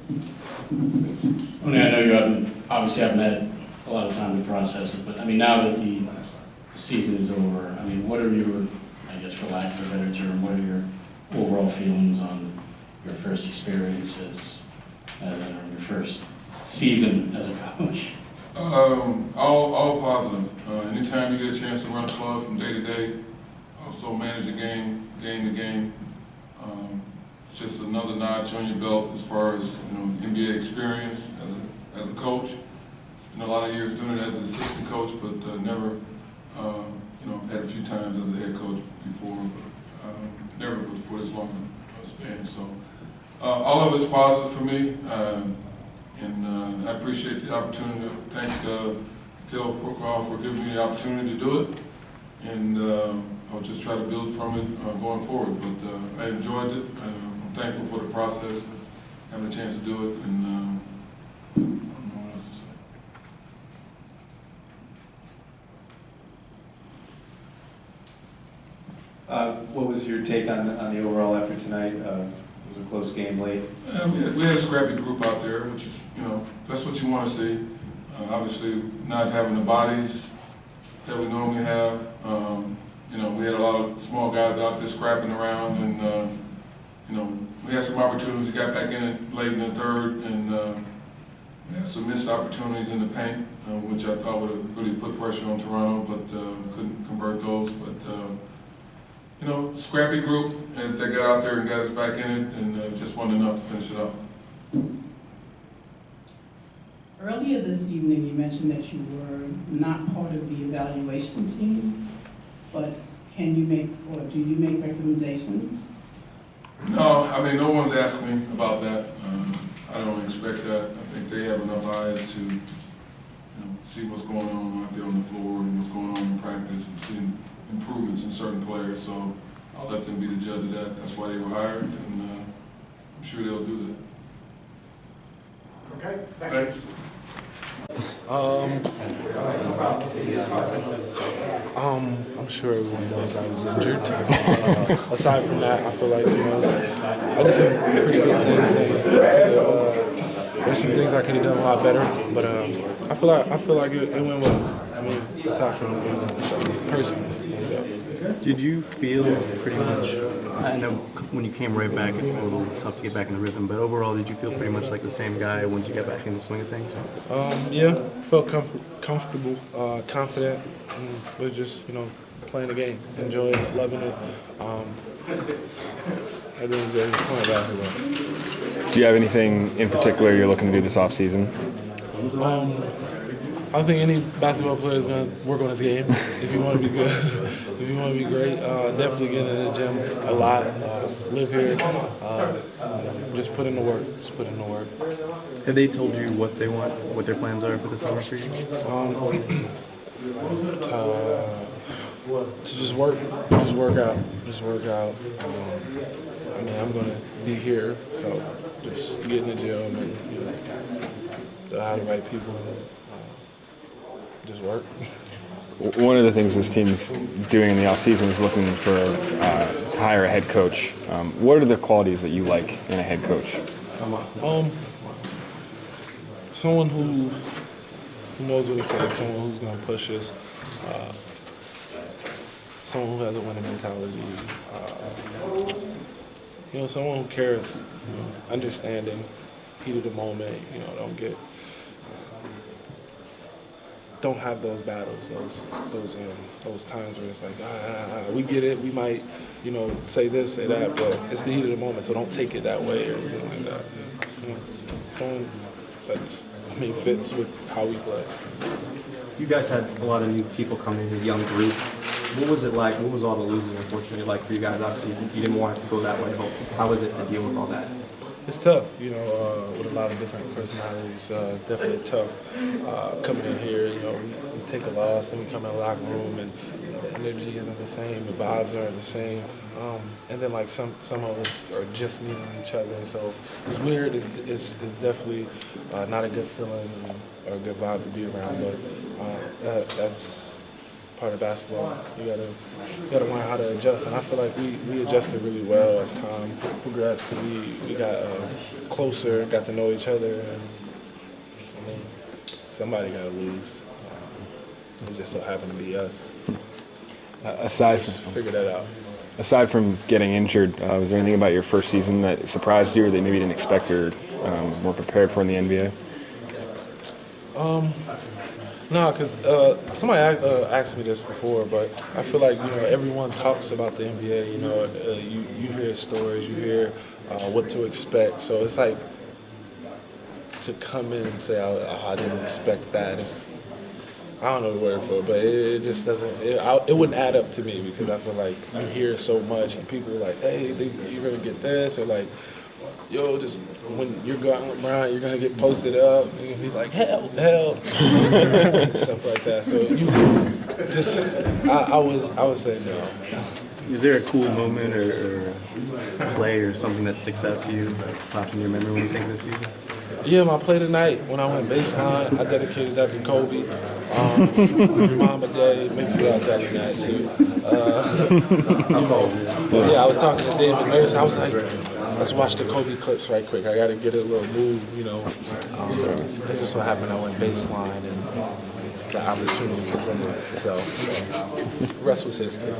I mean, I know obviously haven't had a lot of time to process it, but I mean, now that the season is over, I mean, what are your, I guess for lack of a better term, what are your overall feelings on your first experiences or your first season as a coach? All positive. Anytime you get a chance to run a club from day to day, also manage a game to game, it's just another notch on your belt as far as NBA experience as a coach. Spent a lot of years doing it as an assistant coach, but never, had a few times as a head coach before, but never for this long a span. So all of it's positive for me. And I appreciate the opportunity. Thank Gil Prokop for giving me the opportunity to do it. And I'll just try to build from it going forward. But I enjoyed it. I'm thankful for the process, having a chance to do it. And I don't know what else to say. What was your take on the overall effort tonight? It was a close game late. We had a scrappy group out there, which is, that's what you want to see. Obviously, not having the bodies that we normally have. We had a lot of small guys out there scrapping around, and we had some opportunities. We got back in it late in the third, and we had some missed opportunities in the paint, which I thought would have really put pressure on Toronto, but couldn't convert those. But scrappy group, and they got out there and got us back in it, and just wasn't enough to finish it up. Earlier this evening, you mentioned that you were not part of the evaluation team, but can you make, or do you make recommendations? No, I mean, no one's asked me about that. I don't expect that. I think they have enough eyes to see what's going on out there on the floor and what's going on in practice and seeing improvements in certain players. So I'll let them be the judge of that. That's why they were hired, and I'm sure they'll do that. Okay, Thanks. I'm sure everyone knows I was injured. Aside from that, I feel like I did some pretty good things. And, there's some things I could have done a lot better, but I feel like it went well. I mean, aside from the things personally myself. Did you feel pretty much, I know when you came right back it's a little tough to get back in the rhythm, but overall did you feel pretty much like the same guy once you got back in the swing of things? Yeah, felt comfortable, confident, but just, playing the game, enjoying it, loving it. Everything's very fun at basketball. Do you have anything in particular you're looking to do this offseason? I think any basketball player is going to work on his game if you want to be good, if you want to be great. Definitely get in the gym a lot, live here, just put in the work, Have they told you what they want, what their plans are for the summer for you? To just work out. I mean, I'm going to be here, so just get in the gym and hire the right people and just work. One of the things this team's doing in the offseason is looking for to hire a head coach. What are the qualities that you like in a head coach? Someone who knows what it takes, someone who's going to push us, someone who has a winning mentality, someone who cares, understanding, heat of the moment, don't have those battles, those times where it's like, we get it, we might, say this, say that, but it's the heat of the moment, so don't take it that way or anything like that. Someone that's, fits with how we play. You guys had a lot of new people come in, a young group. What was it like? What was all the losing, unfortunately, like for you guys? Obviously, you didn't want it to go that way, but how was it to deal with all that? It's tough, with a lot of different personalities. It's definitely tough coming in here. We take a loss, then we come in the locker room, and energy isn't the same, the vibes aren't the same. And then some of us are just meeting each other, so it's weird. It's definitely not a good feeling or a good vibe to be around, but that's part of basketball. You gotta learn how to adjust, and I feel like we adjusted really well as time progressed. We got closer, got to know each other, and I mean, somebody got to lose. It just so happened to be us. Aside Just figure that out. aside from getting injured, was there anything about your first season that surprised you or that maybe you didn't expect or weren't prepared for in the NBA? No, because somebody asked me this before, but I feel like, everyone talks about the NBA. You hear stories, you hear what to expect. So it's like to come in and say, I didn't expect that. I don't know the word for it, but it just doesn't, it wouldn't add up to me because I feel like you hear so much and people are like, hey, you're going to get this, or like, yo, just when you're going around, you're gonna get posted up. You're gonna be like, help, stuff like that. So I would say no. Is there a cool moment or play or something that sticks out to you, pops in your memory when you think of this season? Yeah, my play tonight when I went baseline, I dedicated that to Kobe. Mama Day, make sure I tell him that too. Yeah, I was talking to David Nurse. I was like, let's watch the Kobe clips right quick. I got to get a little move, It just so happened I went baseline and the opportunity presented itself. So, the rest was history.